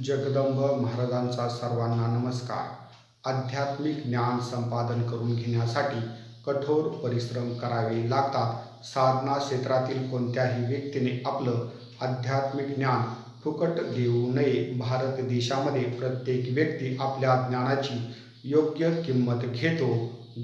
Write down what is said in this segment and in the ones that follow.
जगदंब महाराजांचा सर्वांना नमस्कार. आध्यात्मिक ज्ञान संपादन करून घेण्यासाठी कठोर परिश्रम करावे लागतात. साधना क्षेत्रातील कोणत्याही व्यक्तीने आपलं आध्यात्मिक ज्ञान फुकट देऊ नये. भारत देशामध्ये प्रत्येक व्यक्ती आपल्या ज्ञानाची योग्य किंमत घेतो.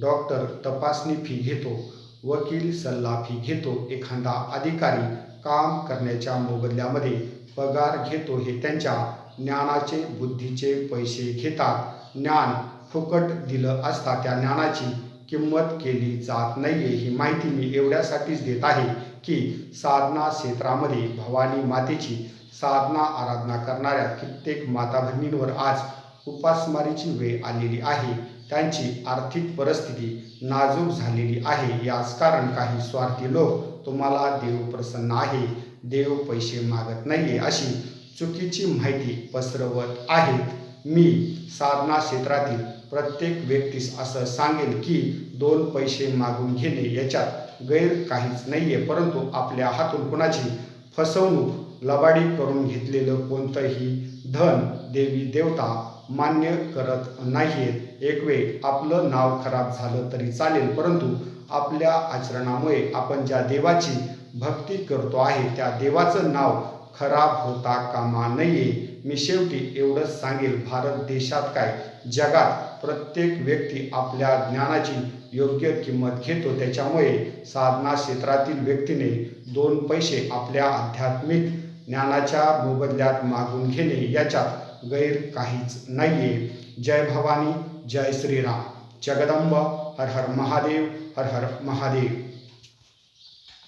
डॉक्टर तपासणी फी घेतो, वकील सल्ला फी घेतो, एखादा अधिकारी काम करण्याच्या मोबदल्यामध्ये पगार घेतो. हे त्यांच्या ज्ञानाचे, बुद्धीचे पैसे घेतात. ज्ञान फुकट दिलं असता त्या ज्ञानाची किंमत केली जात नाहीये. ही माहिती मी एवढ्यासाठीच देत आहे की साधना क्षेत्रामध्ये भवानी मातेची साधना आराधना करणाऱ्या कित्येक माता भगिनींवर आज उपासमारीची वेळ आलेली आहे. त्यांची आर्थिक परिस्थिती नाजूक झालेली आहे. याच कारण काही स्वार्थी लोक तुम्हाला देव प्रसन्न आहे, देव पैसे मागत नाहीये अशी चुकीची माहिती पसरवत आहेत. मी साधना क्षेत्रातील प्रत्येक व्यक्तीस असं सांगेल की दोन पैसे मागून घेणे याच्यात गैर काहीच नाहीये, परंतु आपल्या हातून कुणाची फसवणूक, लबाडी करून घेतलेलं कोणतंही धन देवी देवता मान्य करत नाहीयेत. एक वेळ आपलं नाव खराब झालं तरी चालेल, परंतु आपल्या आचरणामुळे आपण ज्या देवाची भक्ती करतो आहे त्या देवाचं नाव खराब होता कामा नये. मी शेवटी एवढंच सांगेल, भारत देशात काय जगात प्रत्येक व्यक्ती आपल्या ज्ञानाची योग्य किंमत घेतो. त्याच्यामुळे साधना क्षेत्रातील व्यक्तीने दोन पैसे आपल्या आध्यात्मिक ज्ञानाच्या मोबदल्यात मागून घेणे याच्यात गैर काहीच नाहीये. जय भवानी, जय श्रीराम. जगदंब हर हर महादेव, हर हर महादेव.